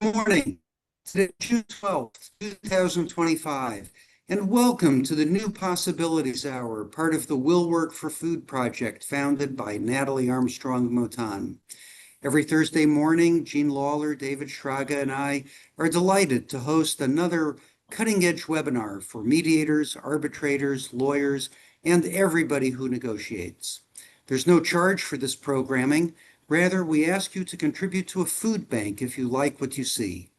Morning. Today, June 12th, 2025, and welcome to the New Possibilities Hour, part of the Will Work for Food project founded by Natalie Armstrong Motan. Every Thursday morning, Jean Lawler, David Schraga, and I are delighted to host another cutting-edge webinar for mediators, arbitrators, lawyers, and everybody who negotiates. There's no charge for this programming. Rather, we ask you to contribute to a food bank if you like what you see.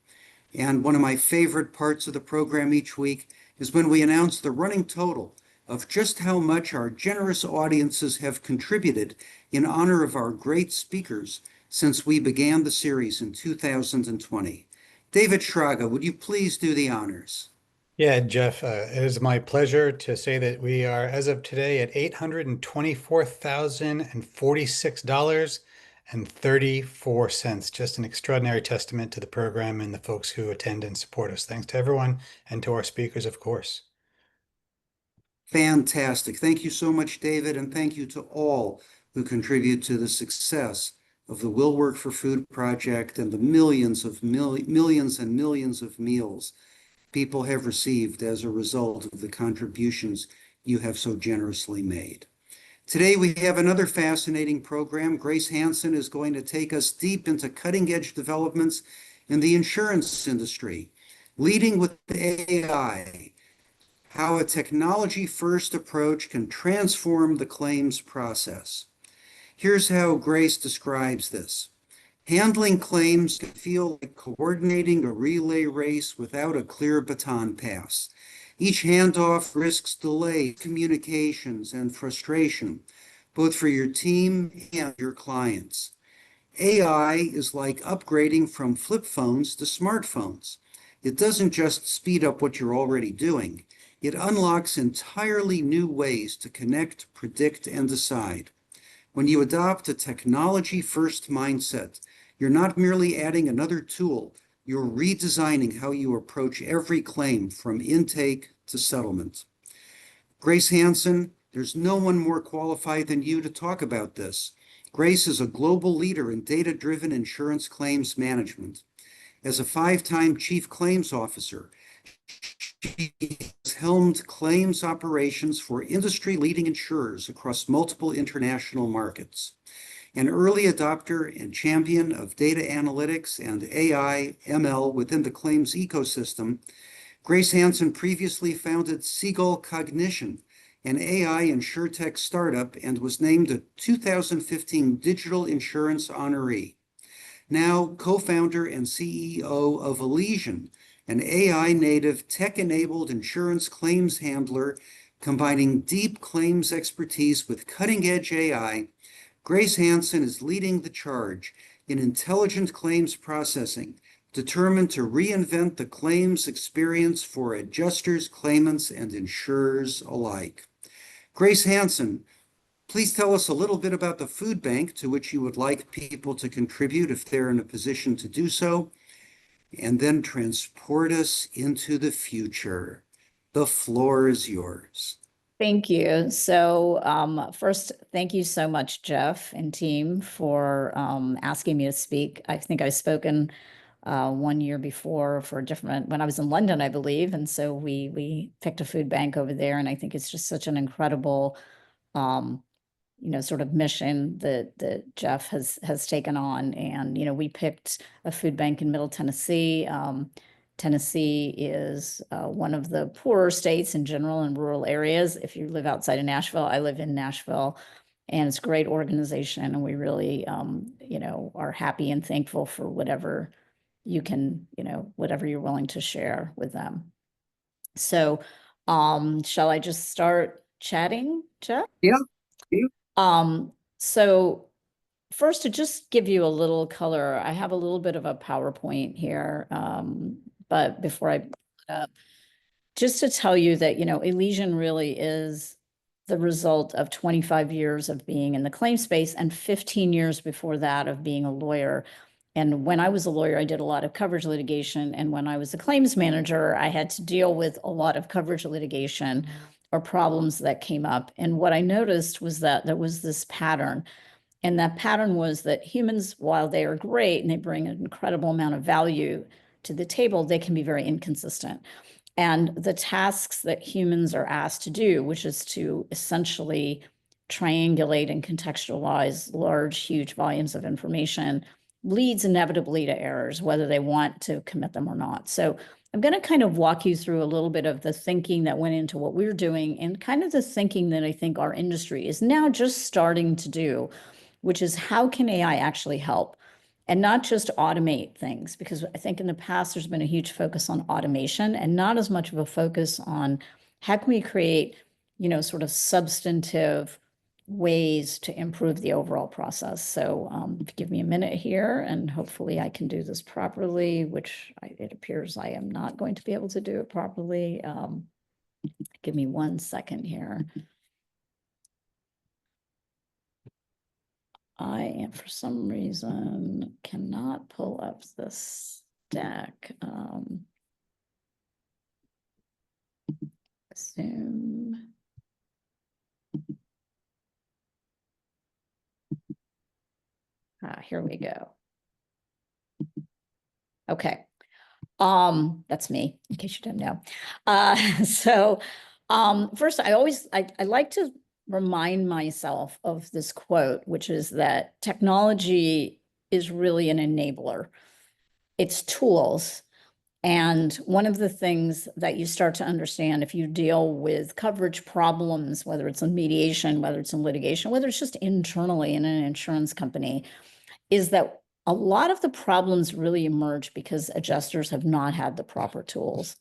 And one of my favorite parts of the program each week is when we announce the running total of just how much our generous audiences have contributed in honor of our great speakers since we began the series in 2020. David Schraga, would you please do the honors? Yeah, Jeff, it is my pleasure to say that we are, as of today, at $824,046.34. Just an extraordinary testament to the program and the folks who attend and support us. Thanks to everyone and to our speakers, of course. Fantastic. Thank you so much, David, and thank you to all who contribute to the success of the Will Work for Food project and the millions and millions of meals people have received as a result of the contributions you have so generously made. Today, we have another fascinating program. Grace Hanson is going to take us deep into cutting-edge developments in the insurance industry, leading with AI, how a technology-first approach can transform the claims process. Here's how Grace describes this. Handling claims can feel like coordinating a relay race without a clear baton pass. Each handoff risks delay, communications, and frustration, both for your team and your clients. AI is like upgrading from flip phones to smartphones. It doesn't just speed up what you're already doing. It unlocks entirely new ways to connect, predict, and decide. When you adopt a technology-first mindset, you're not merely adding another tool, you're redesigning how you approach every claim from intake to settlement. Grace Hanson, there's no one more qualified than you to talk about this. Grace is a global leader in data-driven insurance claims management. As a 5-time chief claims officer, she has helmed claims operations for industry-leading insurers across multiple international markets. An early adopter and champion of data analytics and AI ML within the claims ecosystem, Grace Hanson previously founded Seagull Cognition, an AI insurtech startup, and was named a 2015 Digital Insurance Honoree. Now co-founder and CEO of Elysian, an AI-native tech-enabled insurance claims handler combining deep claims expertise with cutting-edge AI, Grace Hanson is leading the charge in intelligent claims processing, determined to reinvent the claims experience for adjusters, claimants, and insurers alike. Grace Hanson, please tell us a little bit about the food bank to which you would like people to contribute if they're in a position to do so, and then transport us into the future. The floor is yours. Thank you. So first, thank you so much, Jeff and team, for asking me to speak. I think I've spoken 1 year before for when I was in London, I believe. And so we picked a food bank over there. And I think it's just such an incredible, sort of mission that Jeff has taken on. And, we picked a food bank in Middle Tennessee. Tennessee is one of the poorer states in general in rural areas. If you live outside of Nashville, I live in Nashville, and it's a great organization. And we really, are happy and thankful for whatever you can, whatever you're willing to share with them. So shall I just start chatting, Jeff? Yeah. So first, to just give you a little color, I have a little bit of a PowerPoint here. But before I put it up, just to tell you that, Elysian really is the result of 25 years of being in the claim space and 15 years before that of being a lawyer. And when I was a lawyer, I did a lot of coverage litigation. And when I was a claims manager, I had to deal with a lot of coverage litigation or problems that came up. And what I noticed was that there was this pattern And that pattern was that humans, while they are great and they bring an incredible amount of value to the table, they can be very inconsistent. And the tasks that humans are asked to do, which is to essentially triangulate and contextualize large, huge volumes of information, leads inevitably to errors, whether they want to commit them or not. So I'm going to kind of walk you through a little bit of the thinking that went into what we're doing and kind of the thinking that I think our industry is now just starting to do, which is how can AI actually help? And not just automate things, because I think in the past there's been a huge focus on automation and not as much of a focus on how can we create, sort of substantive ways to improve the overall process. So if you give me a minute here, and hopefully I can do this properly, which it appears I am not going to be able to do it properly. Give me 1 second here. I am, for some reason, cannot pull up this deck. Zoom. Here we go. Okay. That's me, in case you didn't know. First, I like to remind myself of this quote, which is that technology is really an enabler. It's tools. And one of the things that you start to understand if you deal with coverage problems, whether it's in mediation, whether it's in litigation, whether it's just internally in an insurance company, is that a lot of the problems really emerge because adjusters have not had the proper tools.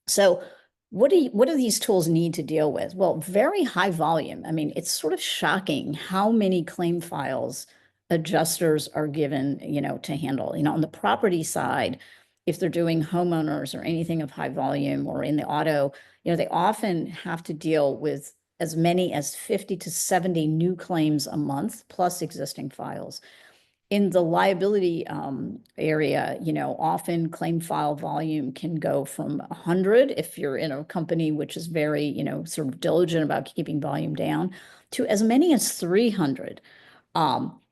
So what do these tools need to deal with? Well, very high volume. I mean, it's sort of shocking how many claim files adjusters are given, to handle. On the property side, if they're doing homeowners or anything of high volume, or in the auto, they often have to deal with as many as 50 to 70 new claims a month, plus existing files. In the liability area, often claim file volume can go from 100 if you're in a company which is very, sort of diligent about keeping volume down, to as many as 300.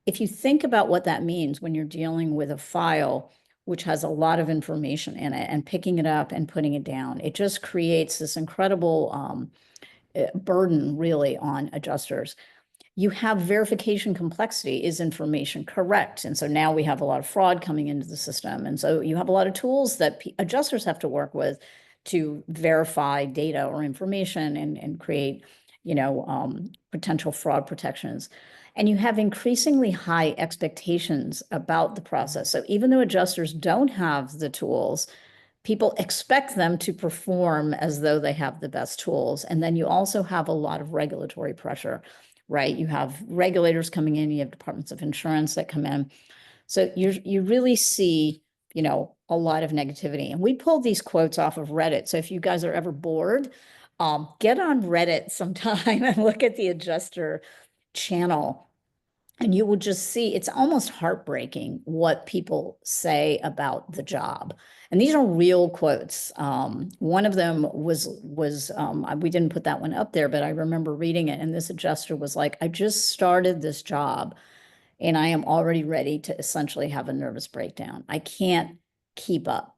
If you think about what that means when you're dealing with a file which has a lot of information in it and picking it up and putting it down, it just creates this incredible burden really on adjusters. You have verification complexity. Is information correct? And so now we have a lot of fraud coming into the system. And so you have a lot of tools that adjusters have to work with to verify data or information and create, potential fraud protections. And you have increasingly high expectations about the process. So even though adjusters don't have the tools, people expect them to perform as though they have the best tools. And then you also have a lot of regulatory pressure, right? You have regulators coming in, you have departments of insurance that come in. So you really see, a lot of negativity. And we pulled these quotes off of Reddit. So if you guys are ever bored, get on Reddit sometime and look at the adjuster channel. And you will just see, it's almost heartbreaking what people say about the job. And these are real quotes. One of them was we didn't put that one up there, but I remember reading it. And this adjuster was like, I just started this job and I am already ready to essentially have a nervous breakdown. I can't keep up.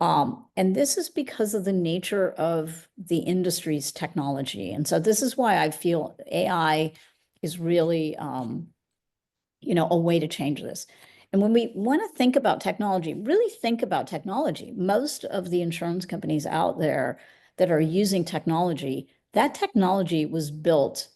And this is because of the nature of the industry's technology. And so this is why I feel AI is really, a way to change this. And when we want to think about technology, really think about technology. Most of the insurance companies out there that are using technology, that technology was built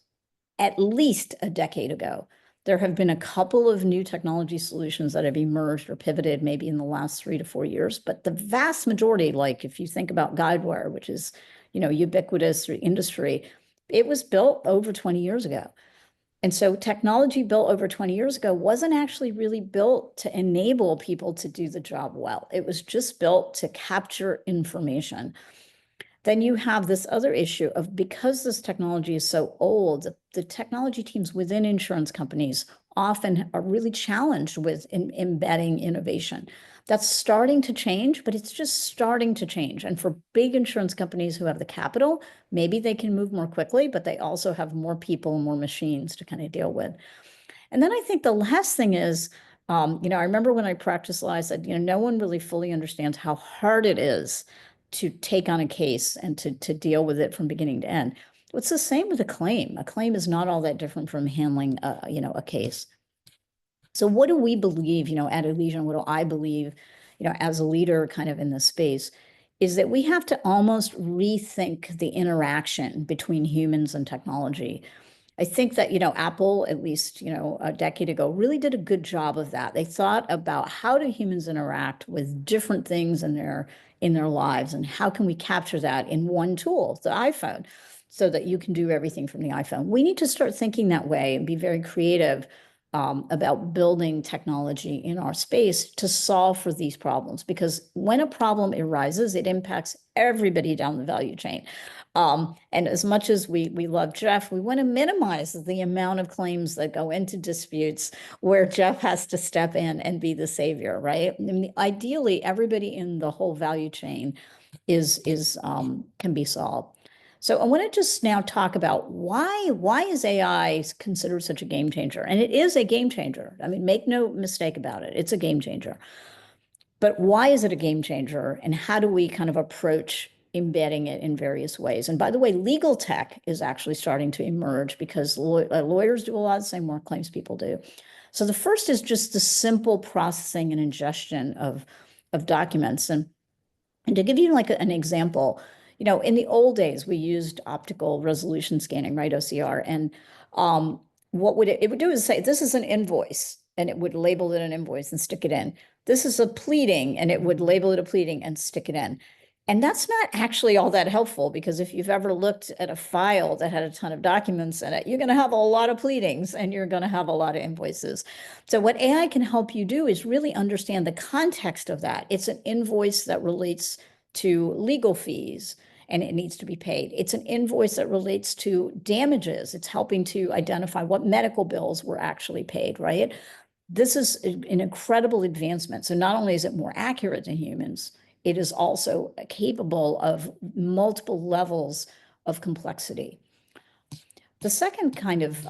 at least a decade ago. There have been a couple of new technology solutions that have emerged or pivoted maybe in the last 3 to 4 years, but the vast majority, like if you think about Guidewire, which is, ubiquitous through industry, it was built over 20 years ago. And so technology built over 20 years ago wasn't actually really built to enable people to do the job well. It was just built to capture information. Then you have this other issue of, because this technology is so old, the technology teams within insurance companies often are really challenged with embedding innovation. That's starting to change, but it's just starting to change. And for big insurance companies who have the capital, maybe they can move more quickly, but they also have more people and more machines to kind of deal with. And then I think the last thing is, you know, I remember when I practiced law, I said, you know, no one really fully understands how hard it is to take on a case and to deal with it from beginning to end. It's the same with a claim. A claim is not all that different from handling, you know, a case. So what do we believe, you know, at Elysian, what do I believe, you know, as a leader kind of in this space, is that we have to almost rethink the interaction between humans and technology. I think that, you know, Apple, at least, you know, a decade ago, really did a good job of that. They thought about how do humans interact with different things in their lives, and how can we capture that in one tool, the iPhone, so that you can do everything from the iPhone. We need to start thinking that way and be very creative about building technology in our space to solve for these problems. Because when a problem arises, it impacts everybody down the value chain. And as much as we love Jeff, we want to minimize the amount of claims that go into disputes where Jeff has to step in and be the savior, right? I mean, ideally, everybody in the whole value chain can be solved. So I want to just now talk about why is AI considered such a game changer? And it is a game changer. I mean, make no mistake about it. It's a game changer. But why is it a game changer? And how do we kind of approach embedding it in various ways? And by the way, legal tech is actually starting to emerge because lawyers do a lot of the same work claims people do. So the first is just the simple processing and ingestion of documents. And to give you like an example, you know, in the old days, we used optical resolution scanning, right, OCR. And what it would do is say, this is an invoice, and it would label it an invoice and stick it in. This is a pleading, and it would label it a pleading and stick it in. And that's not actually all that helpful, because if you've ever looked at a file that had a ton of documents in it, you're going to have a lot of pleadings and you're going to have a lot of invoices. So what AI can help you do is really understand the context of that. It's an invoice that relates to legal fees and it needs to be paid. It's an invoice that relates to damages. It's helping to identify what medical bills were actually paid, right? This is an incredible advancement. So not only is it more accurate than humans, it is also capable of multiple levels of complexity. The second kind of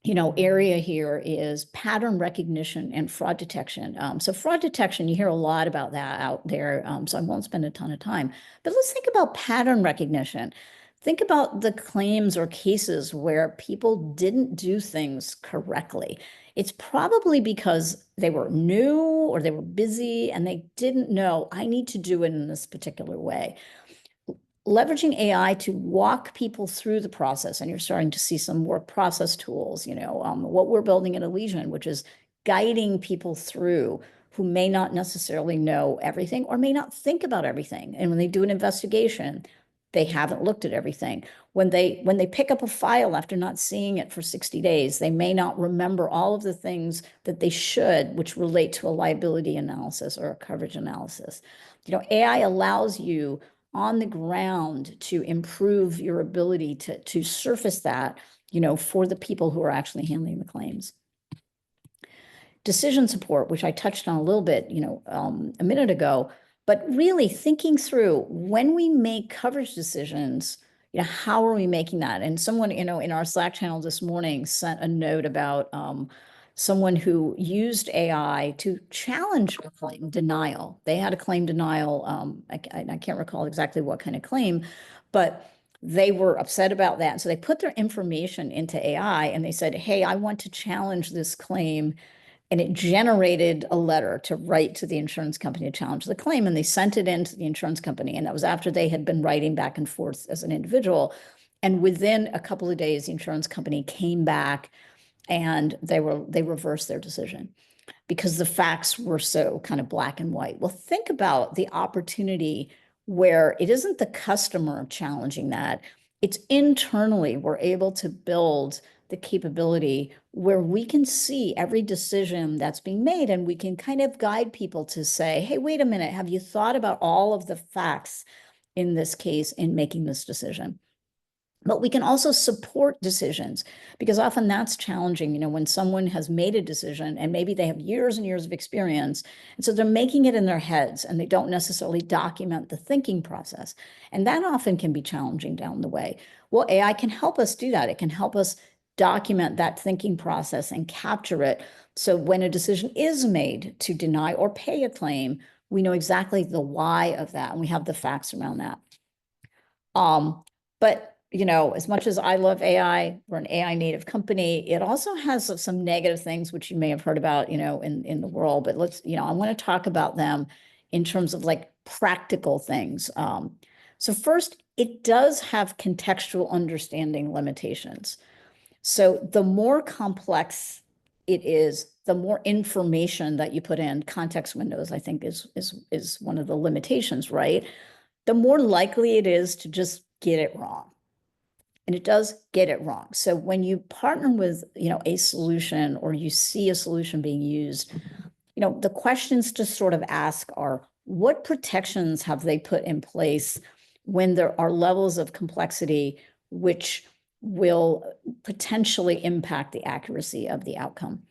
you know, area here is pattern recognition and fraud detection. So fraud detection, you hear a lot about that out there, so I won't spend a ton of time. But let's think about pattern recognition. Think about the claims or cases where people didn't do things correctly. It's probably because they were new or they were busy and they didn't know, I need to do it in this particular way. Leveraging AI to walk people through the process, and you're starting to see some work process tools, you know, what we're building at Elysian, which is guiding people through who may not necessarily know everything or may not think about everything. And when they do an investigation, they haven't looked at everything. When they pick up a file after not seeing it for 60 days, they may not remember all of the things that they should, which relate to a liability analysis or a coverage analysis. You know, AI allows you on the ground to improve your ability to surface that, you know, for the people who are actually handling the claims. Decision support, which I touched on a little bit, you know, a minute ago, but really thinking through when we make coverage decisions, you know, how are we making that? And someone, you know, in our Slack channel this morning sent a note about someone who used AI to challenge a claim denial. They had a claim denial. I can't recall exactly what kind of claim, but they were upset about that. And so they put their information into AI and they said, hey, I want to challenge this claim. And it generated a letter to write to the insurance company to challenge the claim. And they sent it in to the insurance company. And that was after they had been writing back and forth as an individual. And within a couple of days, the insurance company came back and they reversed their decision because the facts were so kind of black and white. Well, think about the opportunity where it isn't the customer challenging that. It's internally, we're able to build the capability where we can see every decision that's being made and we can kind of guide people to say, hey, wait a minute, have you thought about all of the facts in this case in making this decision? But we can also support decisions because often that's challenging, you know, when someone has made a decision and maybe they have years and years of experience. And so they're making it in their heads and they don't necessarily document the thinking process. And that often can be challenging down the way. Well, AI can help us do that. It can help us document that thinking process and capture it. So when a decision is made to deny or pay a claim, we know exactly the why of that, and we have the facts around that. But as much as I love AI, we're an AI native company, it also has some negative things, which you may have heard about, in the world, but I want to talk about them in terms of like practical things. So first, it does have contextual understanding limitations. So the more complex it is, the more information that you put in, context windows, I think is one of the limitations, right? The more likely it is to just get it wrong. And it does get it wrong. So when you partner with, a solution, or you see a solution being used, the questions to sort of ask are, what protections have they put in place when there are levels of complexity which will potentially impact the accuracy of the outcome?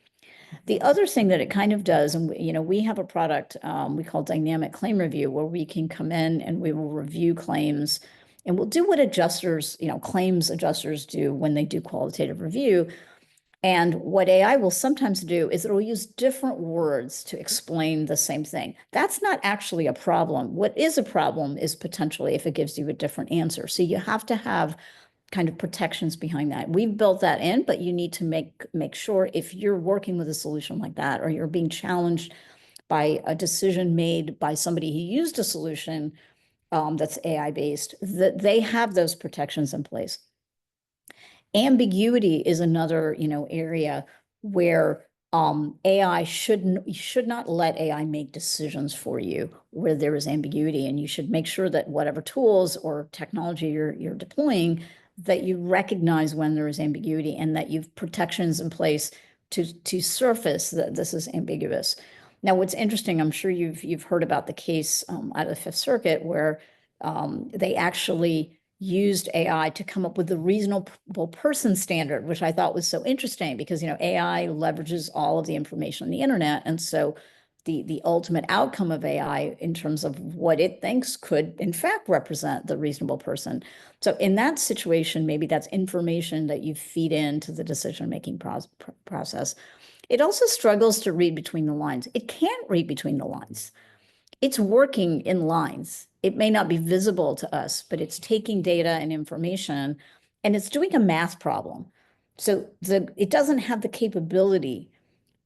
The other thing that it kind of does, and we have a product we call Dynamic Claim Review, where we can come in and we will review claims, and we'll do what adjusters, claims adjusters do when they do qualitative review. And what AI will sometimes do is it will use different words to explain the same thing. That's not actually a problem. What is a problem is potentially if it gives you a different answer. So you have to have kind of protections behind that. We've built that in, but you need to make sure if you're working with a solution like that, or you're being challenged by a decision made by somebody who used a solution that's AI based, that they have those protections in place. Ambiguity is another, area where AI should not let AI make decisions for you where there is ambiguity, and you should make sure that whatever tools or technology you're deploying, that you recognize when there is ambiguity, and that you've protections in place to surface that this is ambiguous. Now, what's interesting, I'm sure you've heard about the case out of the Fifth Circuit where they actually used AI to come up with the reasonable person standard, which I thought was so interesting because, AI leverages all of the information on the internet. And so the ultimate outcome of AI in terms of what it thinks could, in fact, represent the reasonable person. So in that situation, maybe that's information that you feed into the decision-making process. It also struggles to read between the lines. It can't read between the lines. It's working in lines. It may not be visible to us, but it's taking data and information, and it's doing a math problem. So it doesn't have the capability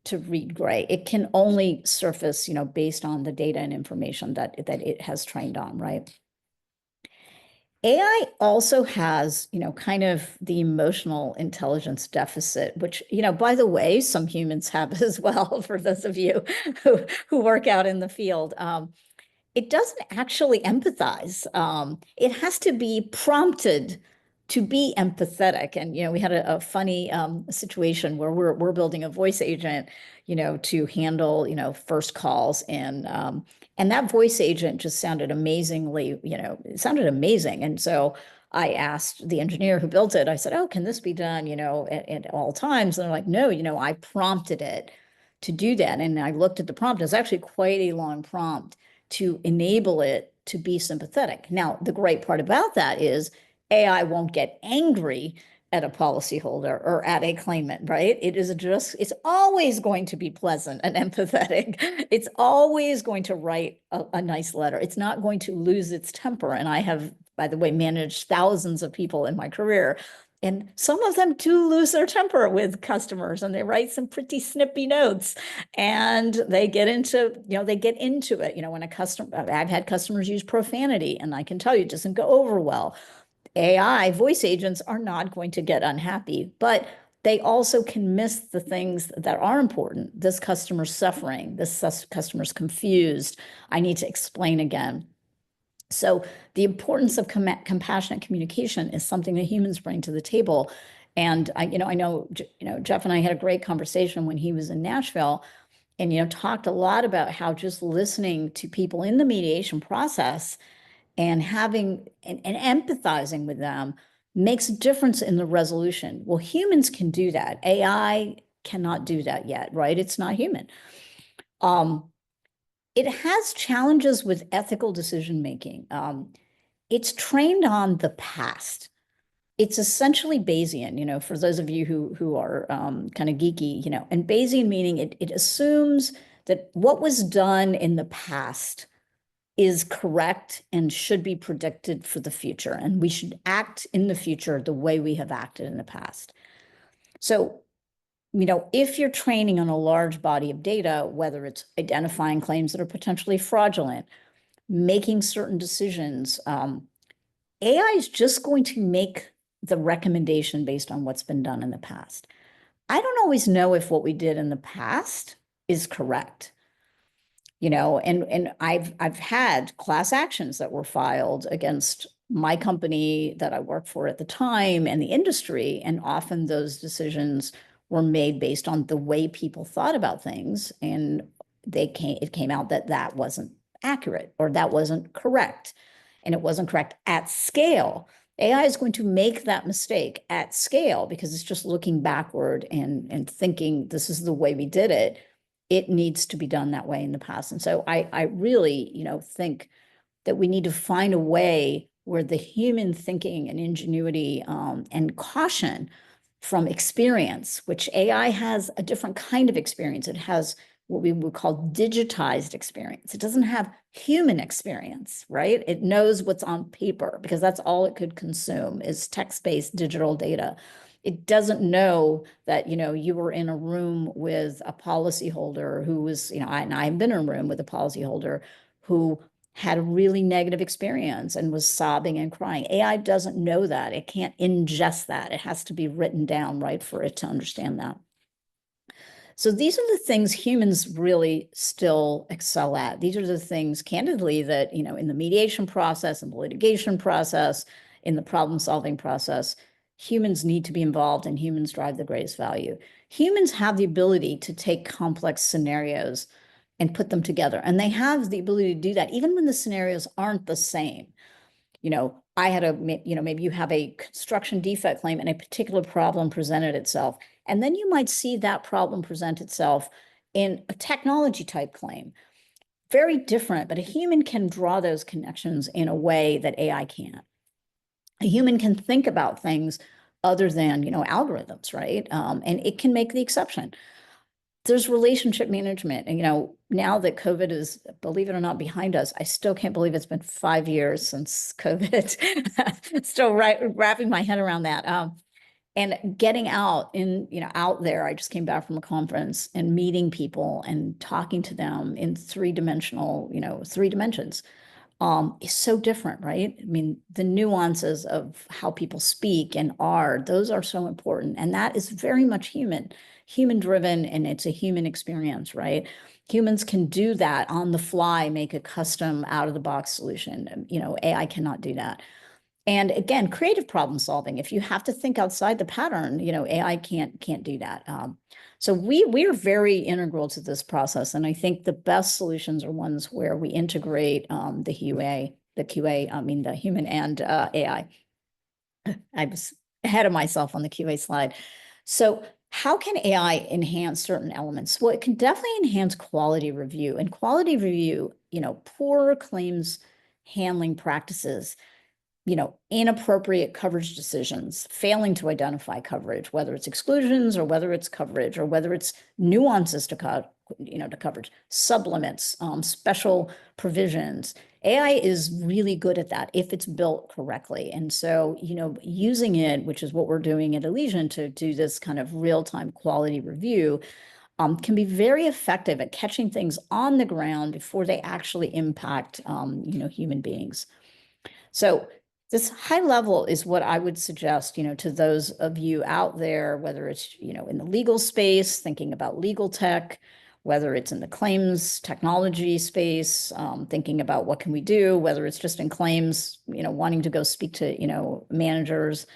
to read gray. It can only surface, based on the data and information that it has trained on, right? AI also has, kind of the emotional intelligence deficit, which, by the way, some humans have as well, for those of you who work out in the field. It doesn't actually empathize. It has to be prompted to be empathetic. And, we had a funny situation where we're building a voice agent, to handle, first calls. And that voice agent just sounded amazingly, it sounded amazing. And so I asked the engineer who built it, I said, oh, can this be done, at all times? And they're like, no, I prompted it to do that. And I looked at the prompt. It's actually quite a long prompt to enable it to be sympathetic. Now, the great part about that is AI won't get angry at a policyholder or at a claimant, right? It's always going to be pleasant and empathetic. It's always going to write a nice letter. It's not going to lose its temper. And I have, by the way, managed thousands of people in my career. And some of them do lose their temper with customers, and they write some pretty snippy notes, and they get into it. When I've had customers use profanity, and I can tell you it doesn't go over well. AI voice agents are not going to get unhappy, but they also can miss the things that are important. This customer's suffering, this customer's confused. I need to explain again. So the importance of compassionate communication is something that humans bring to the table. And I know, Jeff and I had a great conversation when he was in Nashville, and, talked a lot about how just listening to people in the mediation process and having and empathizing with them makes a difference in the resolution. Well, humans can do that. AI cannot do that yet, right? It's not human. It has challenges with ethical decision making. It's trained on the past. it's essentially Bayesian, for those of you who are kind of geeky, and Bayesian meaning it assumes that what was done in the past is correct and should be predicted for the future. And we should act in the future the way we have acted in the past. So, if you're training on a large body of data, whether it's identifying claims that are potentially fraudulent, making certain decisions, AI is just going to make the recommendation based on what's been done in the past. I don't always know if what we did in the past is correct. And I've had class actions that were filed against my company that I worked for at the time and the industry, and often those decisions were made based on the way people thought about things, and it came out that that wasn't accurate or that wasn't correct, and it wasn't correct at scale. AI is going to make that mistake at scale because it's just looking backward and thinking this is the way we did it. It needs to be done that way in the past. And so I really, think that we need to find a way where the human thinking and ingenuity and caution from experience, which AI has a different kind of experience. It has what we would call digitized experience. It doesn't have human experience, right? It knows what's on paper because that's all it could consume is text-based digital data. It doesn't know that, you were in a room with a policyholder who was, I've been in a room with a policyholder who had a really negative experience and was sobbing and crying. AI doesn't know that. It can't ingest that. It has to be written down, right, for it to understand that. So these are the things humans really still excel at. These are the things, candidly, that, in the mediation process, in the litigation process, in the problem-solving process, humans need to be involved and humans drive the greatest value. Humans have the ability to take complex scenarios and put them together. And they have the ability to do that even when the scenarios aren't the same. Maybe you have a construction defect claim and a particular problem presented itself. And then you might see that problem present itself in a technology type claim. Very different, but a human can draw those connections in a way that AI can't. A human can think about things other than, algorithms, right? And it can make the exception. There's relationship management. And, now that COVID is, believe it or not, behind us, I still can't believe it's been 5 years since COVID. Still wrapping my head around that. And getting out there, I just came back from a conference and meeting people and talking to them in three dimensions. Is so different, right? I mean, the nuances of how people speak and are, those are so important. And that is very much human driven, and it's a human experience, right? Humans can do that on the fly, make a custom out of the box solution. AI cannot do that. And again, creative problem solving. If you have to think outside the pattern, AI can't do that. So we are very integral to this process, and I think the best solutions are ones where we integrate the human and AI. I was ahead of myself on the QA slide. So how can AI enhance certain elements? Well, it can definitely enhance quality review, and quality review, poor claims handling practices, inappropriate coverage decisions, failing to identify coverage, whether it's exclusions or whether it's coverage or whether it's nuances to coverage, sublimits, special provisions. AI is really good at that if it's built correctly. And so, using it, which is what we're doing at Elysian to do this kind of real-time quality review, can be very effective at catching things on the ground before they actually impact, human beings. So this high level is what I would suggest, to those of you out there, whether it's, in the legal space, thinking about legal tech, whether it's in the claims technology space, thinking about what can we do, whether it's just in claims, wanting to go speak to, managers,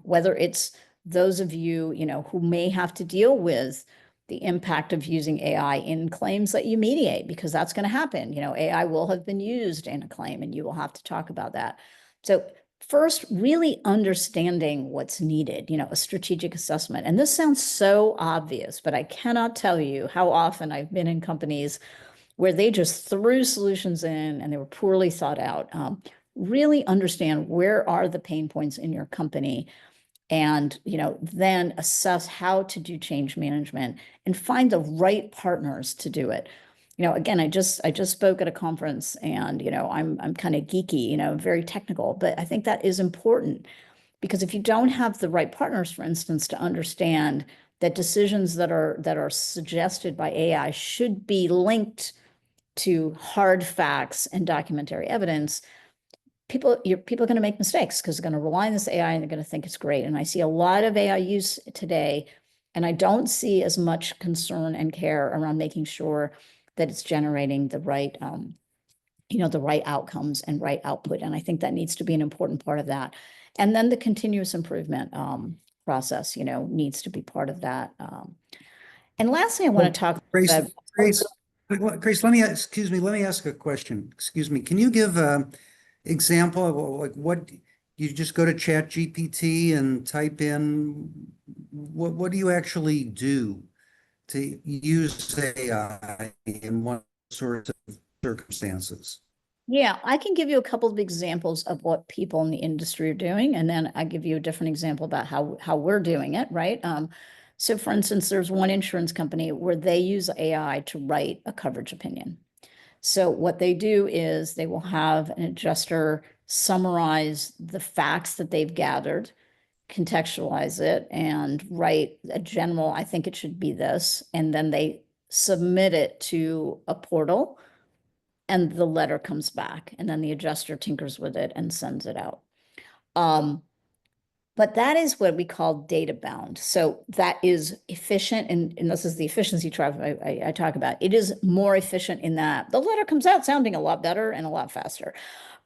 whether it's those of you, who may have to deal with the impact of using AI in claims that you mediate, because that's going to happen. AI will have been used in a claim and you will have to talk about that. So first, really understanding what's needed, a strategic assessment. And this sounds so obvious, but I cannot tell you how often I've been in companies where they just threw solutions in and they were poorly thought out. really understand where are the pain points in your company, and then assess how to do change management and find the right partners to do it. Again, I just spoke at a conference, and I'm kind of geeky, very technical, but I think that is important, because if you don't have the right partners, for instance, to understand that decisions that are suggested by AI should be linked to hard facts and documentary evidence, people are going to make mistakes because they're going to rely on this AI and they're going to think it's great. And I see a lot of AI use today, and I don't see as much concern and care around making sure that it's generating the right, the right outcomes and right output. And I think that needs to be an important part of that. And then the continuous improvement process, needs to be part of that. And lastly, I want to talk about Grace, let me ask a question. Excuse me. Can you give an example of like what you just go to Chat GPT and type in what do you actually do to use AI in what sorts of circumstances? Yeah, I can give you a couple of examples of what people in the industry are doing, and then I give you a different example about how we're doing it, right? So for instance, there's one insurance company where they use AI to write a coverage opinion. So what they do is they will have an adjuster summarize the facts that they've gathered, contextualize it, and write a general, I think it should be this, and then they submit it to a portal, and the letter comes back, and then the adjuster tinkers with it and sends it out. But that is what we call data bound. So that is efficient, and this is the efficiency trap I talk about. It is more efficient in that the letter comes out sounding a lot better and a lot faster.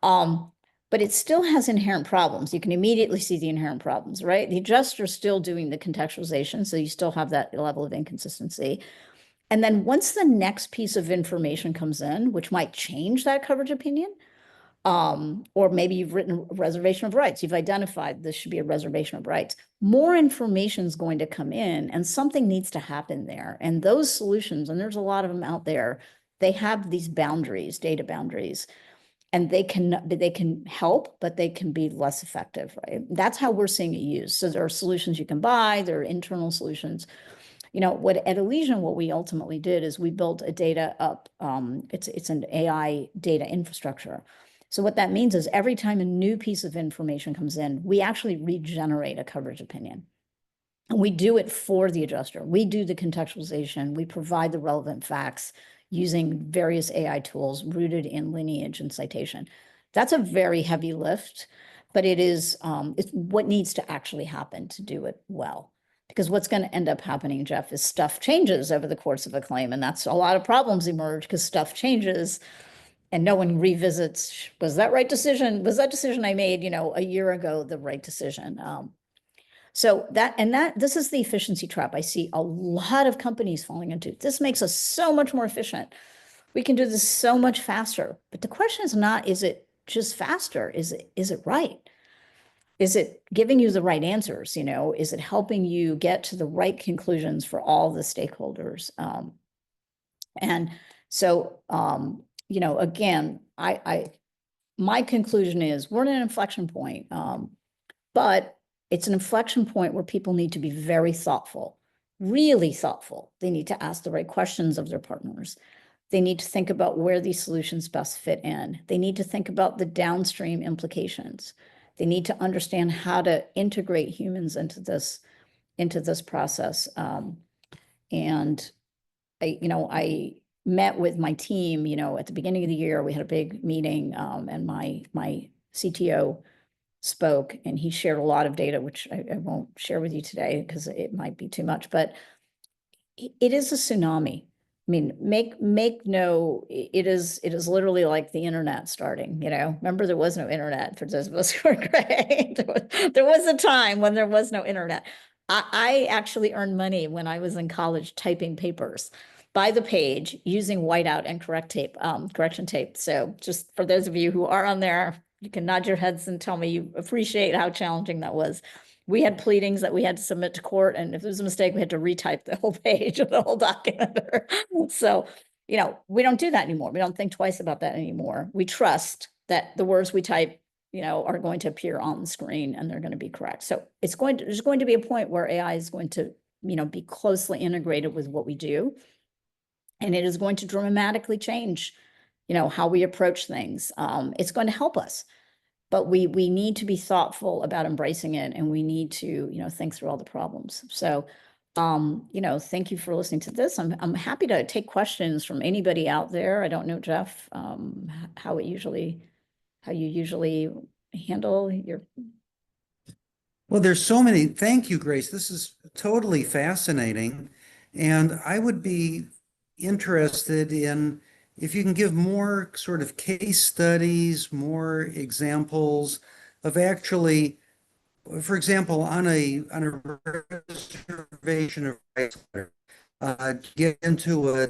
But it still has inherent problems. You can immediately see the inherent problems, right? The adjuster is still doing the contextualization, so you still have that level of inconsistency. And then once the next piece of information comes in, which might change that coverage opinion, or maybe you've written a reservation of rights, you've identified this should be a reservation of rights, more information is going to come in and something needs to happen there. And those solutions, and there's a lot of them out there, they have these boundaries, data boundaries, and they can help, but they can be less effective, right? That's how we're seeing it used. So there are solutions you can buy, there are internal solutions. At Elysian, what we ultimately did is we built a data up, it's an AI data infrastructure. So what that means is every time a new piece of information comes in, we actually regenerate a coverage opinion. And we do it for the adjuster. We do the contextualization. We provide the relevant facts using various AI tools rooted in lineage and citation. That's a very heavy lift, but it's what needs to actually happen to do it well. Because what's going to end up happening, Jeff, is stuff changes over the course of a claim. And that's a lot of problems emerge because stuff changes and no one revisits, was that right decision? Was that decision I made, a year ago, the right decision? This is the efficiency trap I see a lot of companies falling into. This makes us so much more efficient. We can do this so much faster. But the question is not, is it just faster? Is it right? Is it giving you the right answers? Is it helping you get to the right conclusions for all the stakeholders? Again, my conclusion is we're at an inflection point, but it's an inflection point where people need to be very thoughtful, really thoughtful. They need to ask the right questions of their partners. They need to think about where these solutions best fit in. They need to think about the downstream implications. They need to understand how to integrate humans into this process. I met with my team, at the beginning of the year. We had a big meeting, and my CTO spoke, and he shared a lot of data, which I won't share with you today because it might be too much, but it is a tsunami. I mean, it is literally like the internet starting, remember there was no internet for those of us who are great. There was a time when there was no internet. I actually earned money when I was in college typing papers by the page using whiteout and correction tape. So just for those of you who are on there, you can nod your heads and tell me you appreciate how challenging that was. We had pleadings that we had to submit to court, and if there was a mistake, we had to retype the whole page of the whole document. So, we don't do that anymore. We don't think twice about that anymore. We trust that the words we type, are going to appear on the screen and they're going to be correct. So there's going to be a point where AI is going to, be closely integrated with what we do. And it is going to dramatically change, how we approach things. It's going to help us, but we need to be thoughtful about embracing it, and we need to, think through all the problems. So, thank you for listening to this. I'm happy to take questions from anybody out there. I don't know, Jeff, how you usually handle your. Well, there's so many. Thank you, Grace. This is totally fascinating. And I would be interested in if you can give more sort of case studies, more examples of actually, for example, on a reservation of rights letter, get into a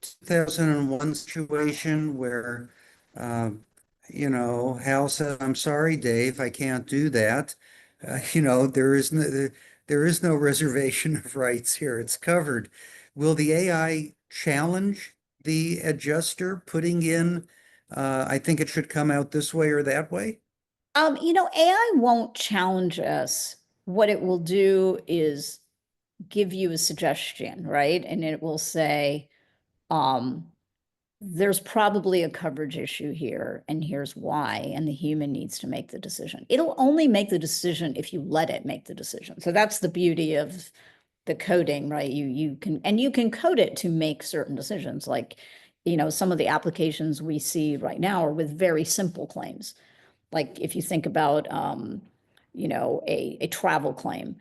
2001 situation where, Hal said, "I'm sorry, Dave, I can't do that." There is no reservation of rights here. It's covered. Will the AI challenge the adjuster putting in, I think it should come out this way or that way? AI won't challenge us. What it will do is give you a suggestion, right? And it will say, there's probably a coverage issue here, and here's why, and the human needs to make the decision. It'll only make the decision if you let it make the decision. So that's the beauty of the coding, right? You can code it to make certain decisions. Like, some of the applications we see right now are with very simple claims. Like if you think about, a travel claim.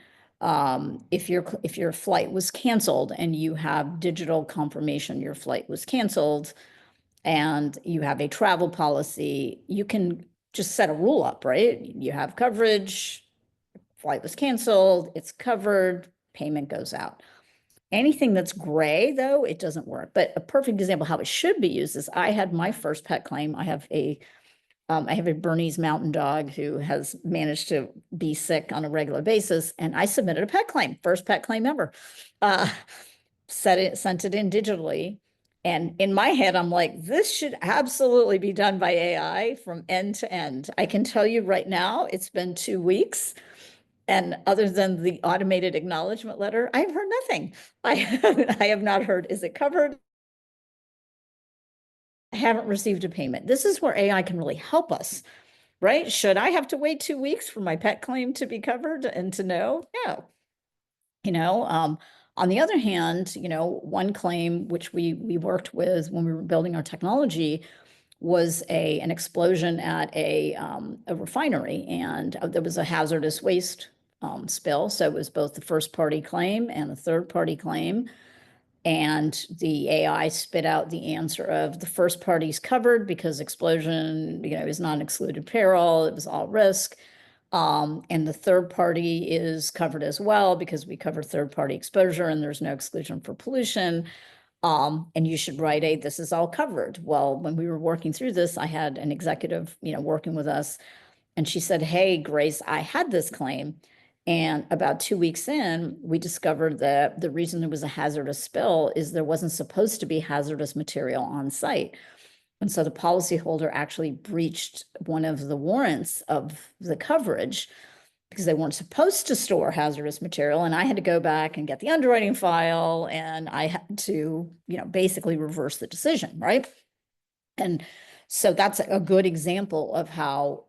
If your flight was canceled and you have digital confirmation your flight was canceled and you have a travel policy, you can just set a rule up, right? You have coverage, flight was canceled, it's covered, payment goes out. Anything that's gray, though, it doesn't work. But a perfect example of how it should be used is I had my first pet claim. I have a Bernese mountain dog who has managed to be sick on a regular basis, and I submitted a pet claim, first pet claim ever. Sent it in digitally, and in my head, I'm like, this should absolutely be done by AI from end to end. I can tell you right now, it's been 2 weeks, and other than the automated acknowledgement letter, I've heard nothing. I have not heard, is it covered? I haven't received a payment. This is where AI can really help us, right? Should I have to wait 2 weeks for my pet claim to be covered and to know? No. On the other hand, one claim which we worked with when we were building our technology was an explosion at a refinery, and there was a hazardous waste spill. So it was both the first party claim and the third party claim. And the AI spit out the answer of the first party's covered because explosion, is not an excluded peril. It was all risk. And the third party is covered as well because we cover third party exposure and there's no exclusion for pollution. And you should write this is all covered. Well, when we were working through this, I had an executive, working with us, and she said, "Hey, Grace, I had this claim. And about 2 weeks in, we discovered that the reason there was a hazardous spill is there wasn't supposed to be hazardous material on site. And so the policyholder actually breached one of the warrants of the coverage because they weren't supposed to store hazardous material. And I had to go back and get the underwriting file, and I had to, basically reverse the decision, right? And so that's a good example of how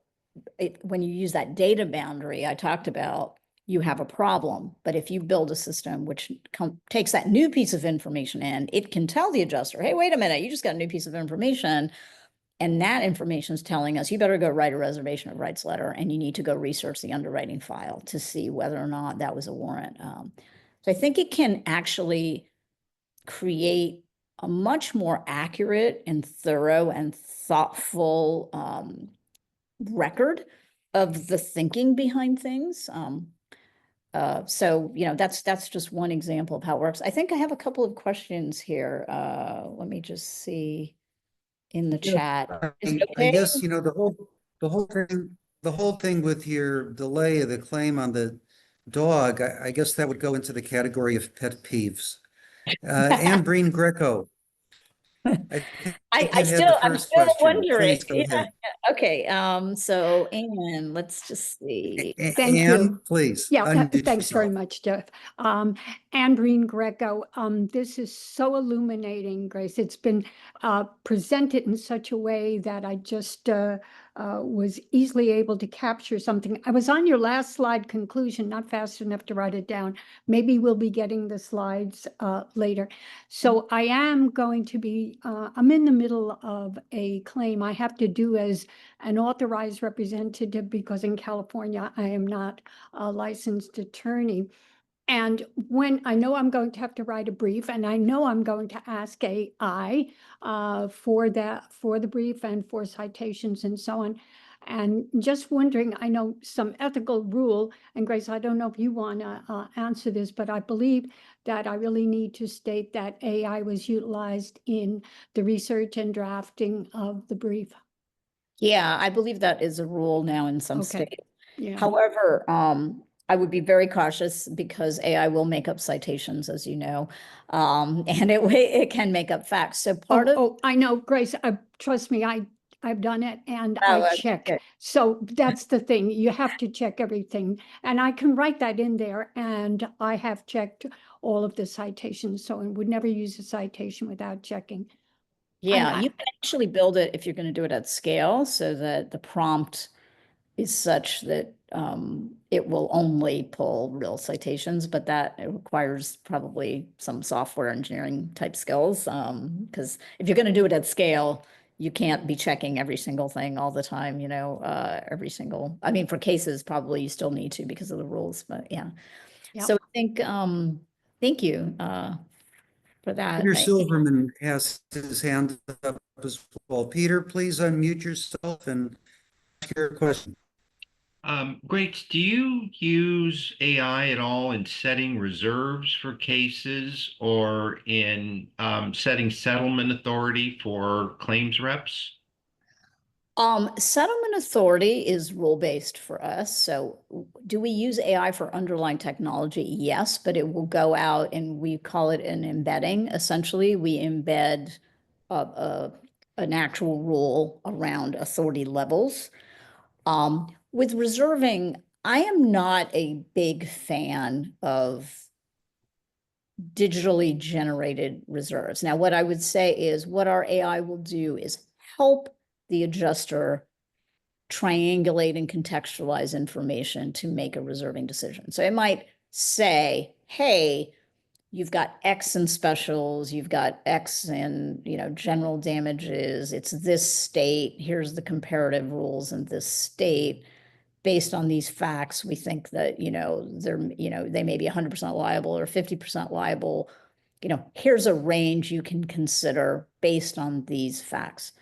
when you use that data boundary I talked about, you have a problem. But if you build a system which takes that new piece of information in, it can tell the adjuster, hey, wait a minute, you just got a new piece of information. And that information is telling us, you better go write a reservation of rights letter, and you need to go research the underwriting file to see whether or not that was a warrant. So I think it can actually create a much more accurate and thorough and thoughtful record of the thinking behind things. So, that's just one example of how it works. I think I have a couple of questions here. Let me just see in the chat. Is it I okay? guess, the whole thing with your delay of the claim on the dog, I guess that would go into the category of pet peeves. Anne Breen Greco, I think You I'm had the still first question. wondering. Please go Yeah. ahead. Okay. So Anne, let's just see. Thank you. Anne, please Yeah, unmute thanks very yourself. much, Jeff. Anne Breen Greco, this is so illuminating, Grace. It's been presented in such a way that I just was easily able to capture something. I was on your last slide conclusion, not fast enough to write it down. Maybe we'll be getting the slides later. So I am going to be, I'm in the middle of a claim I have to do as an authorized representative because in California, I am not a licensed attorney. And when I know I'm going to have to write a brief, and I know I'm going to ask AI for the brief and for citations and so on. And just wondering, I know some ethical rule, and Grace, I don't know if you want to answer this, but I believe that I really need to state that AI was utilized in the research and drafting of the brief. Yeah, I believe that is a rule now in some Okay. states. Yeah. However, I would be very cautious because AI will make up citations, as you know, and it can make up facts. So part of Oh, I know, Grace, trust me, I've done it and Oh, I okay, check. good. So that's the thing. You have to check everything. And I can write that in there. And I have checked all of the citations. So I would never use a citation without checking. Yeah, I- you can actually build it if you're going to do it at scale so that the prompt is such that it will only pull real citations, but that it requires probably some software engineering type skills. Because if you're going to do it at scale, you can't be checking every single thing all the time, I mean, for cases, probably you still need to because of the rules, but yeah. Yep. So I think, thank you for that. Peter Silverman has his hand up as well. Peter, please unmute yourself and ask your question. Great. Do you use AI at all in setting reserves for cases or in setting settlement authority for claims reps? Settlement authority is rule-based for us. So do we use AI for underlying technology? Yes, but it will go out and we call it an embedding. Essentially, we embed an actual rule around authority levels. With reserving, I am not a big fan of digitally generated reserves. Now, what I would say is what our AI will do is help the adjuster triangulate and contextualize information to make a reserving decision. So it might say, hey, you've got X in specials, you've got X in, general damages, it's this state, here's the comparative rules in this state. Based on these facts, we think that, they may be 100% liable or 50% liable. Here's a range you can consider based on these facts.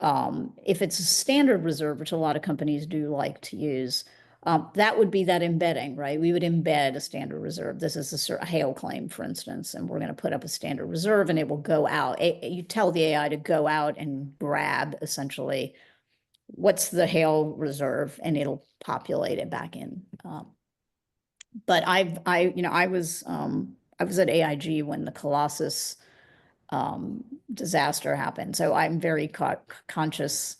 If it's a standard reserve, which a lot of companies do like to use, that would be that embedding, right? We would embed a standard reserve. This is a hail claim, for instance, and we're going to put up a standard reserve and it will go out. You tell the AI to go out and grab essentially what's the hail reserve and it'll populate it back in. But I was at AIG when the Colossus disaster happened. So I'm very conscious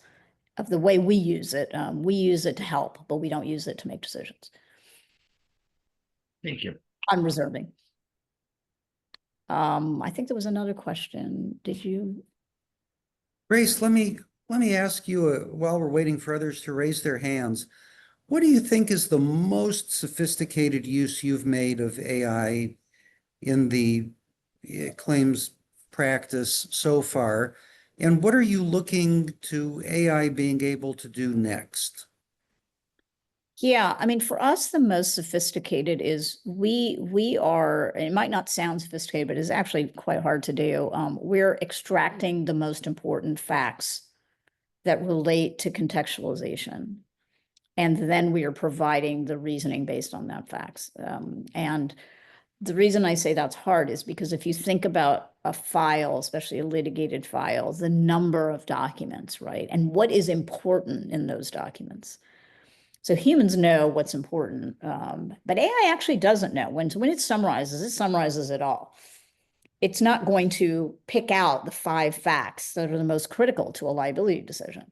of the way we use it. We use it to help, but we don't use it to make decisions. Thank you. On reserving. I think there was another question. Did you? Grace, let me ask you, while we're waiting for others to raise their hands, what do you think is the most sophisticated use you've made of AI in the claims practice so far? And what are you looking to AI being able to do next? Yeah, I mean, for us, the most sophisticated is we are, it might not sound sophisticated, but it's actually quite hard to do. We're extracting the most important facts that relate to contextualization. And then we are providing the reasoning based on that facts. And the reason I say that's hard is because if you think about a file, especially a litigated file, the number of documents, right? And what is important in those documents. So humans know what's important, but AI actually doesn't know. When it summarizes it all. it's not going to pick out the 5 facts that are the most critical to a liability decision.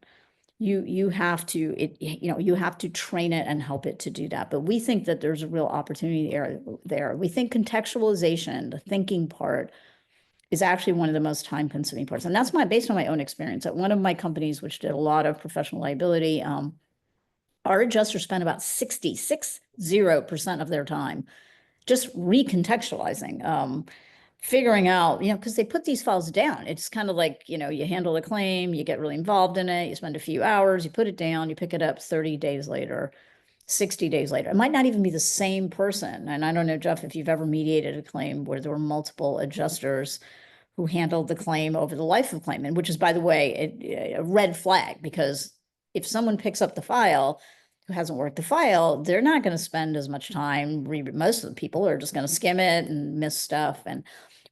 You have to you have to train it and help it to do that. But we think that there's a real opportunity there. We think contextualization, the thinking part, is actually one of the most time-consuming parts. And that's based on my own experience. At one of my companies, which did a lot of professional liability, our adjusters spent about 60% of their time just recontextualizing, figuring out, because they put these files down. It's kind of like, you handle a claim, you get really involved in it, you spend a few hours, you put it down, you pick it up 30 days later, 60 days later. It might not even be the same person. And I don't know, Jeff, if you've ever mediated a claim where there were multiple adjusters who handled the claim over the life of the claimant, which is, by the way, a red flag, because if someone picks up the file who hasn't worked the file, they're not going to spend as much time. Most of the people are just going to skim it and miss stuff. And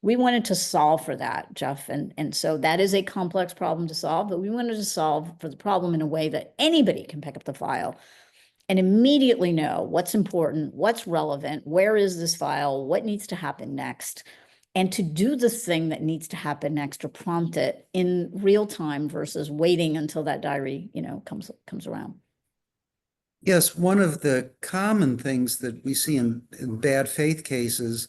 we wanted to solve for that, Jeff. And so that is a complex problem to solve, but we wanted to solve for the problem in a way that anybody can pick up the file and immediately know what's important, what's relevant, where is this file, what needs to happen next, and to do the thing that needs to happen next or prompt it in real time versus waiting until that diary, comes around. Yes, one of the common things that we see in bad faith cases,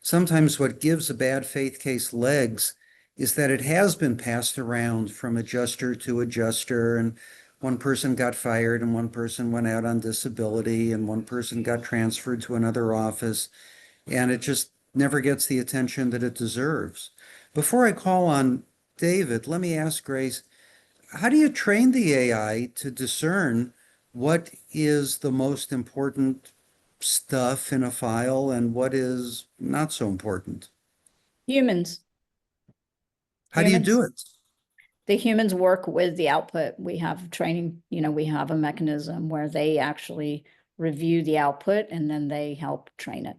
sometimes what gives a bad faith case legs is that it has been passed around from adjuster to adjuster, and one person got fired and one person went out on disability and one person got transferred to another office, and it just never gets the attention that it deserves. Before I call on David, let me ask Grace, how do you train the AI to discern what is the most important stuff in a file and what is not so important? Humans. How do you do it? The humans work with the output. We have training, we have a mechanism where they actually review the output and then they help train it.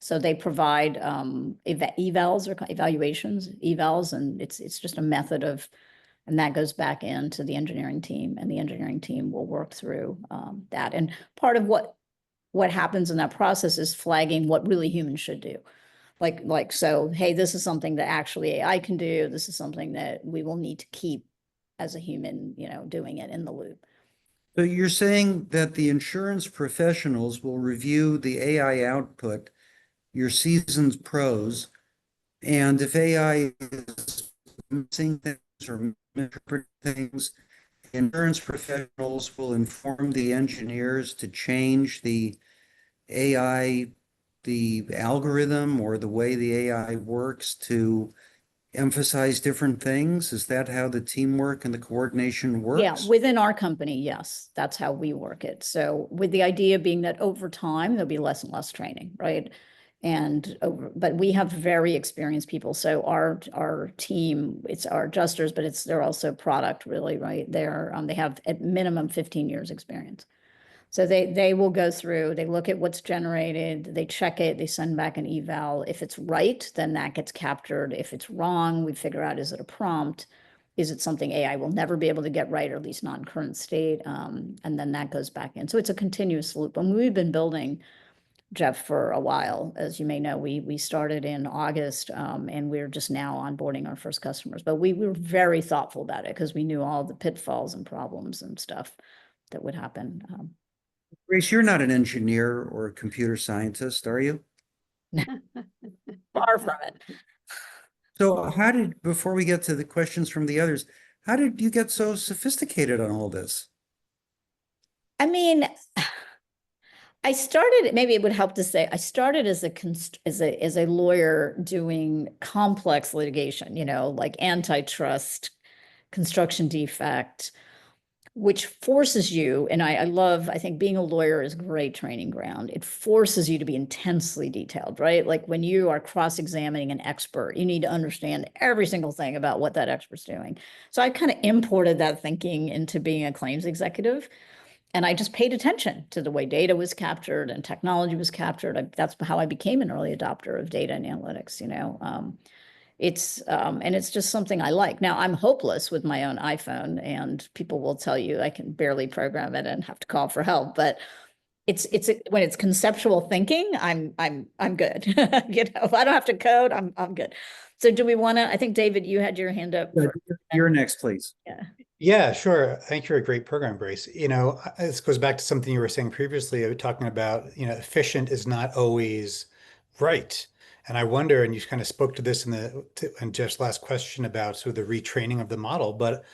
So they provide evals or evaluations, evals, and it's just a method of, and that goes back into the engineering team, and the engineering team will work through that. And part of what happens in that process is flagging what really humans should do. So, hey, this is something that actually AI can do. This is something that we will need to keep as a human, doing it in the loop. So you're saying that the insurance professionals will review the AI output, your seasoned pros, and if AI is missing things or misinterpreting things, insurance professionals will inform the engineers to change the AI, the algorithm or the way the AI works to emphasize different things? Is that how the teamwork and the coordination works? Yeah, within our company, yes, that's how we work it. So with the idea being that over time, there'll be less and less training, right? But we have very experienced people. So our team, it's our adjusters, but they're also product, really, right? They have at minimum 15 years experience. So they will go through, they look at what's generated, they check it, they send back an eval. If it's right, then that gets captured. If it's wrong, we figure out, is it a prompt? Is it something AI will never be able to get right, or at least not in current state? And then that goes back in. So it's a continuous loop. And we've been building, Jeff, for a while. As you may know, we started in August, and we're just now onboarding our first customers. But we were very thoughtful about it because we knew all the pitfalls and problems and stuff that would happen. Grace, you're not an engineer or a computer scientist, are you? Far from it. So before we get to the questions from the others, how did you get so sophisticated on all this? I mean, I started, maybe it would help to say, I started as a lawyer doing complex litigation, like antitrust, construction defect, which forces you, and I think being a lawyer is a great training ground. It forces you to be intensely detailed, right? Like when you are cross-examining an expert, you need to understand every single thing about what that expert's doing. So I kind of imported that thinking into being a claims executive. And I just paid attention to the way data was captured and technology was captured. That's how I became an early adopter of data and analytics, and it's just something I like. Now, I'm hopeless with my own iPhone, and people will tell you I can barely program it and have to call for help. But when it's conceptual thinking, I'm good. You know, if I don't have to code, I'm good. So do we want to, I think David, you had your hand up. You're next, please. Yeah. Yeah, sure. I think you're a great program, Grace. You know, this goes back to something you were saying previously, talking about, you know, efficient is not always right. And I wonder, and you kind of spoke to this in Jeff's last question about sort of the retraining of the model, but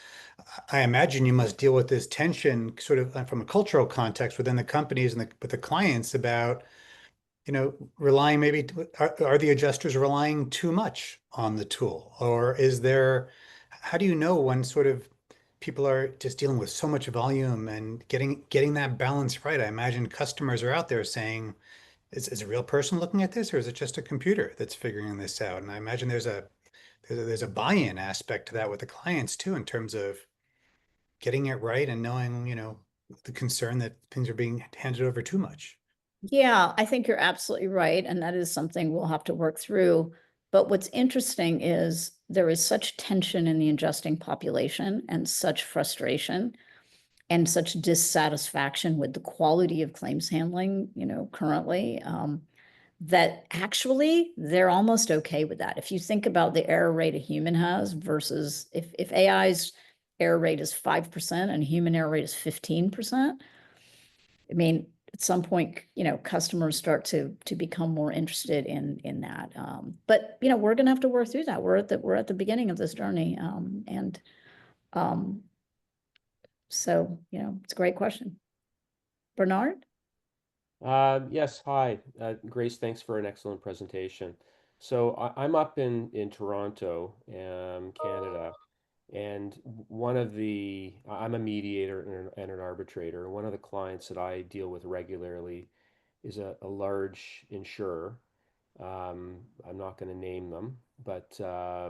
I imagine you must deal with this tension sort of from a cultural context within the companies and with the clients about, you know, relying maybe, are the adjusters relying too much on the tool? Or is there, how do you know when sort of people are just dealing with so much volume and getting that balance right? I imagine customers are out there saying, is a real person looking at this, or is it just a computer that's figuring this out? And I imagine there's a buy-in aspect to that with the clients too, in terms of getting it right and knowing, you know, the concern that things are being handed over too much. Yeah, I think you're absolutely right. And that is something we'll have to work through. But what's interesting is there is such tension in the adjusting population and such frustration and such dissatisfaction with the quality of claims handling, you know, currently, that actually they're almost okay with that. If you think about the error rate a human has versus if AI's error rate is 5% and human error rate is 15%, I mean, at some point, you know, customers start to become more interested in that. But you know, we're going to have to work through that. We're at the beginning of this journey, so you know, it's a great question. Bernard? Yes, hi. Grace, thanks for an excellent presentation. So I'm up in Toronto, Canada, and I'm a mediator and an arbitrator. One of the clients that I deal with regularly is a large insurer. I'm not going to name them, but uh,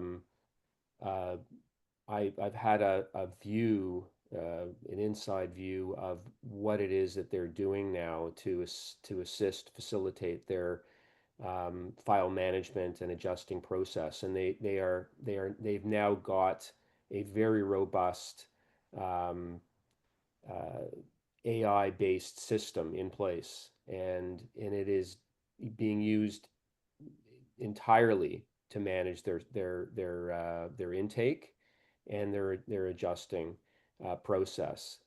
I've had a view, an inside view of what it is that they're doing now to assist, facilitate their file management and adjusting process, and they've now got a very robust um, AI-based system in place, and it is being used entirely to manage their intake and their adjusting process.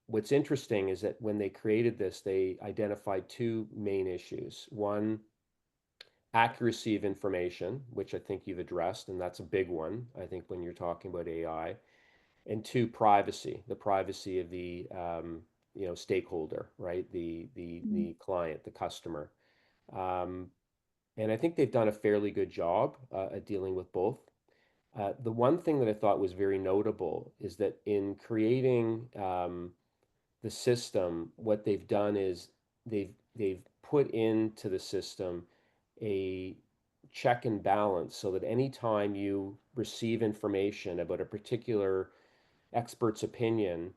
What's interesting is that when they created this, they identified two main issues. One, accuracy of information, which I think you've addressed, and that's a big one, I think, when you're talking about AI. And two, privacy, the privacy of the stakeholder, right? The client, the customer. And I think they've done a fairly good job at dealing with both. The one thing that I thought was very notable is that in creating the system, what they've done is they've put into the system a check and balance so that anytime you receive information about a particular expert's opinion,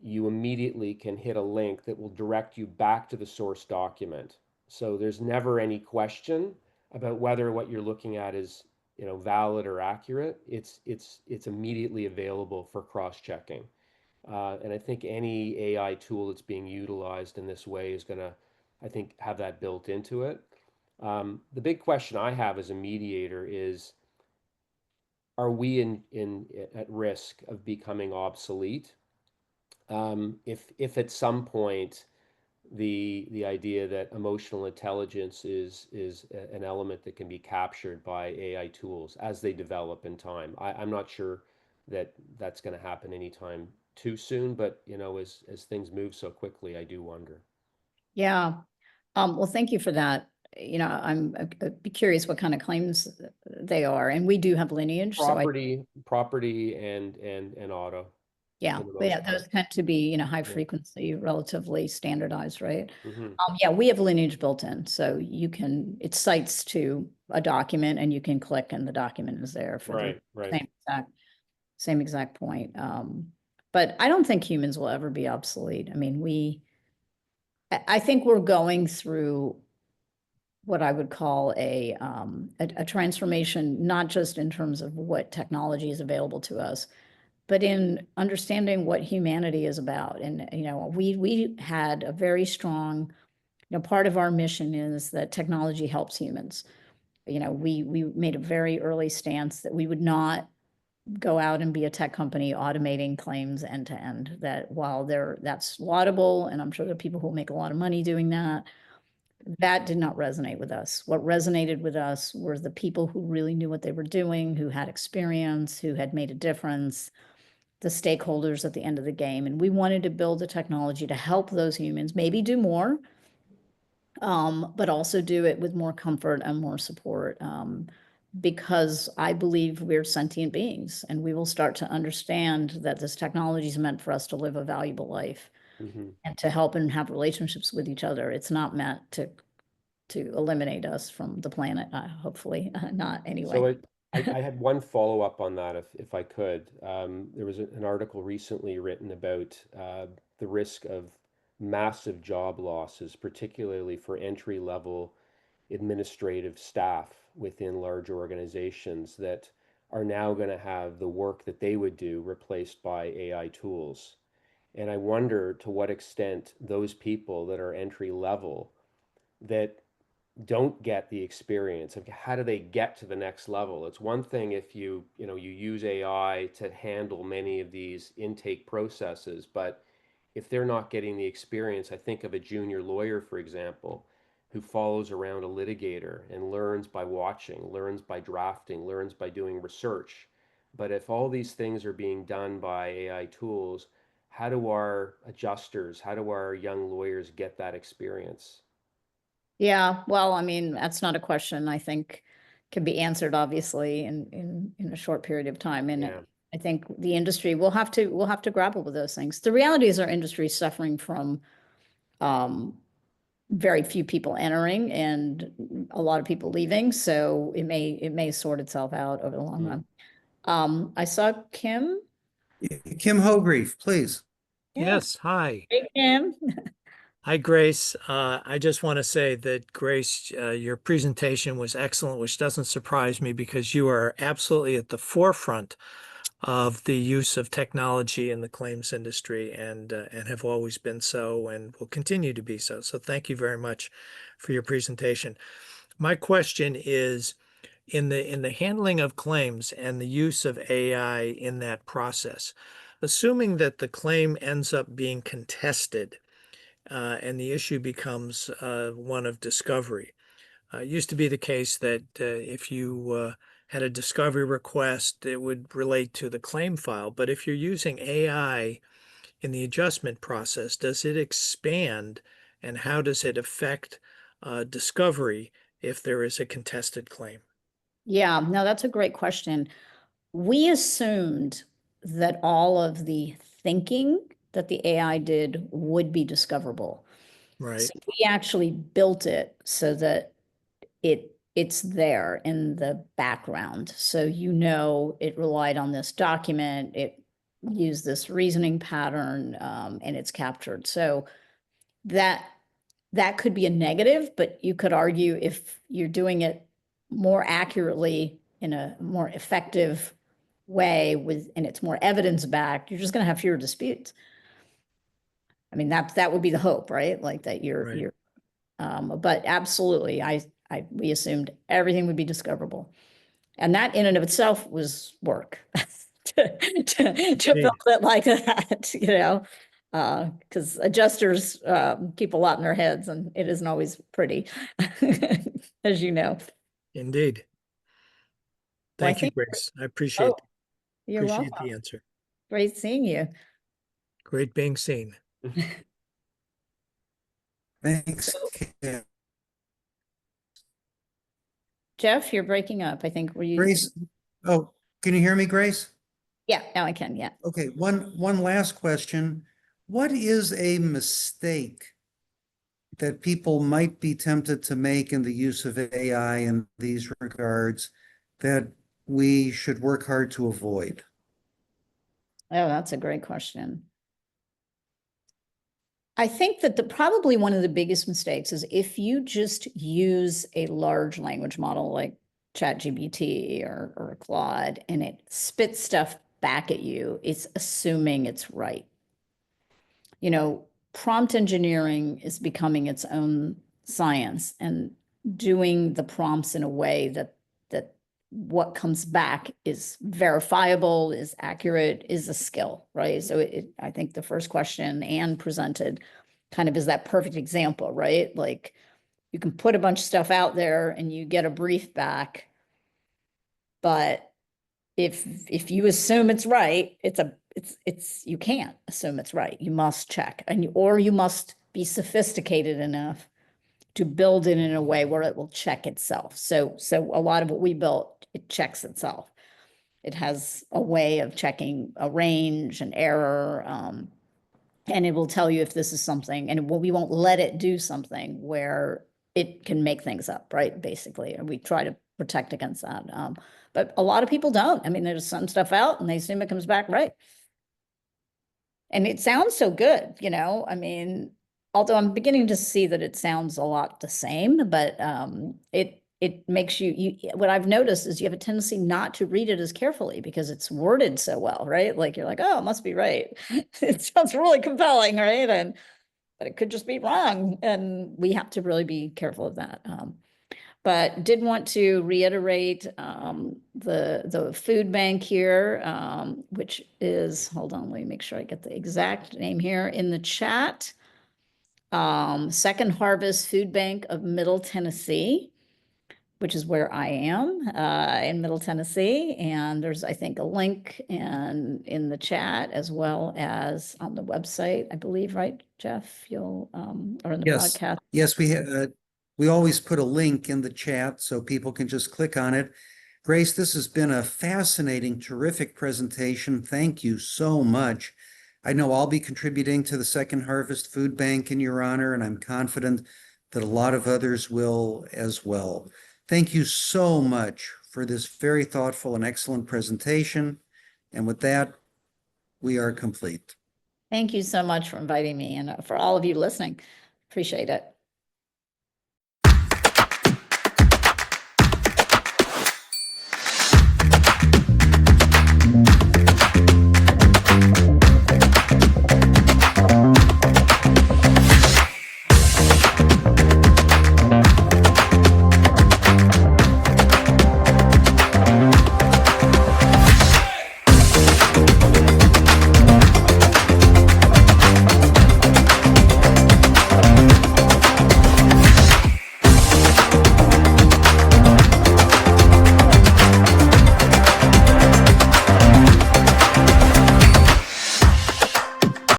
you immediately can hit a link that will direct you back to the source document. So there's never any question about whether what you're looking at is, you know, valid or accurate. It's immediately available for cross-checking. And I think any AI tool that's being utilized in this way is going to, I think, have that built into it. The big question I have as a mediator is, are we at risk of becoming obsolete? If at some point the idea that emotional intelligence is an element that can be captured by AI tools as they develop in time. I'm not sure that that's going to happen anytime too soon, but you know, as things move so quickly, I do wonder. Yeah. Well, thank you for that. You know, I'd be curious what kind of claims they are, and we do have lineage. Property and auto. Yeah, but yeah, those tend to be, you know, high frequency, relatively standardized, right? Mm-hmm. Yeah, we have lineage built in, so it cites to a document, and you can click, and the document is there for the same exact point. But I don't think humans will ever be obsolete. I mean, I think we're going through what I would call a transformation, not just in terms of what technology is available to us, but in understanding what humanity is about. And, you know, we had a very strong, you know, part of our mission is that technology helps humans. You know, we made a very early stance that we would not go out and be a tech company automating claims end to end. That while that's laudable, and I'm sure there are people who will make a lot of money doing that, that did not resonate with us. What resonated with us were the people who really knew what they were doing, who had experience, who had made a difference, the stakeholders at the end of the game. And we wanted to build a technology to help those humans maybe do more, but also do it with more comfort and more support. Because I believe we're sentient beings, and we will start to understand that this technology is meant for us to live a valuable life and to help and have relationships with each other. It's not meant to eliminate us from the planet, hopefully not anyway. So I had one follow-up on that, if I could. There was an article recently written about the risk of massive job losses, particularly for entry-level administrative staff within large organizations that are now going to have the work that they would do replaced by AI tools. And I wonder to what extent those people that are entry level that don't get the experience of how do they get to the next level. It's one thing if you use AI to handle many of these intake processes, but if they're not getting the experience, I think of a junior lawyer, for example, who follows around a litigator and learns by watching, learns by drafting, learns by doing research. But if all these things are being done by AI tools, how do our adjusters, how do our young lawyers get that experience? Yeah, well, I mean, that's not a question I think can be answered obviously in a short period of time. And Yeah. I think the industry will have to grapple with those things. The reality is our industry is suffering from very few people entering and a lot of people leaving. So it may sort itself out over the long run. I saw Kim. Kim Hogrief, please. Yes, hi. Hey, Kim. Hi, Grace. I just want to say that, Grace, your presentation was excellent, which doesn't surprise me because you are absolutely at the forefront of the use of technology in the claims industry and have always been so and will continue to be so. So thank you very much for your presentation. My question is, in the handling of claims and the use of AI in that process, assuming that the claim ends up being contested, and the issue becomes one of discovery. It used to be the case that if you had a discovery request, it would relate to the claim file. But if you're using AI in the adjustment process, does it expand, and how does it affect discovery if there is a contested claim? Yeah, no, that's a great question. We assumed that all of the thinking that the AI did would be discoverable. Right. So we actually built it so that it's there in the background. So it relied on this document, it used this reasoning pattern, and it's captured. So that could be a negative, but you could argue if you're doing it more accurately in a more effective way and it's more evidence backed, you're just going to have fewer disputes. I mean, that would be the hope, right? Like that Right. but absolutely, we assumed everything would be discoverable. And that in and of itself was work to build it like that, because adjusters keep a lot in their heads and it isn't always pretty, as you know. Indeed. Well, Thank you, Grace. I appreciate Oh, you're appreciate welcome. the answer. Great seeing you. Great being seen. Thanks, Kim. Jeff, you're breaking up. I think were you? Grace, oh, can you hear me, Grace? Yeah, now I can. Yeah. Okay, one last question. What is a mistake that people might be tempted to make in the use of AI in these regards that we should work hard to avoid? Oh, that's a great question. I think that probably one of the biggest mistakes is if you just use a large language model like ChatGPT or Claude and it spits stuff back at you, it's assuming it's right. You know, prompt engineering is becoming its own science, and doing the prompts in a way that what comes back is verifiable, is accurate, is a skill, right? So I think the first question Anne presented kind of is that perfect example, right? Like, you can put a bunch of stuff out there and you get a brief back, but if you assume it's right, you can't assume it's right. You must check, or you must be sophisticated enough to build it in a way where it will check itself. So a lot of what we built, it checks itself. It has a way of checking a range and error, and it will tell you if this is something, and we won't let it do something where it can make things up, right? Basically, and we try to protect against that. But a lot of people don't. I mean, there's some stuff out and they assume it comes back right. And it sounds so good, you know, I mean, although I'm beginning to see that it sounds a lot the same, but it makes you, what I've noticed is you have a tendency not to read it as carefully because it's worded so well, right? Like, you're like, oh, it must be right. It sounds really compelling, right? But it could just be wrong. And we have to really be careful of that. But did want to reiterate the food bank here, which is, hold on, let me make sure I get the exact name here in the chat. Second Harvest Food Bank of Middle Tennessee, which is where I am in Middle Tennessee. And there's, I think, a link in the chat as well as on the website, I believe, right, Jeff? You'll, or in the Yes. broadcast. Yes, we always put a link in the chat so people can just click on it. Grace, this has been a fascinating, terrific presentation. Thank you so much. I know I'll be contributing to the Second Harvest Food Bank in your honor, and I'm confident that a lot of others will as well. Thank you so much for this very thoughtful and excellent presentation. And with that, we are complete. Thank you so much for inviting me and for all of you listening. Appreciate it.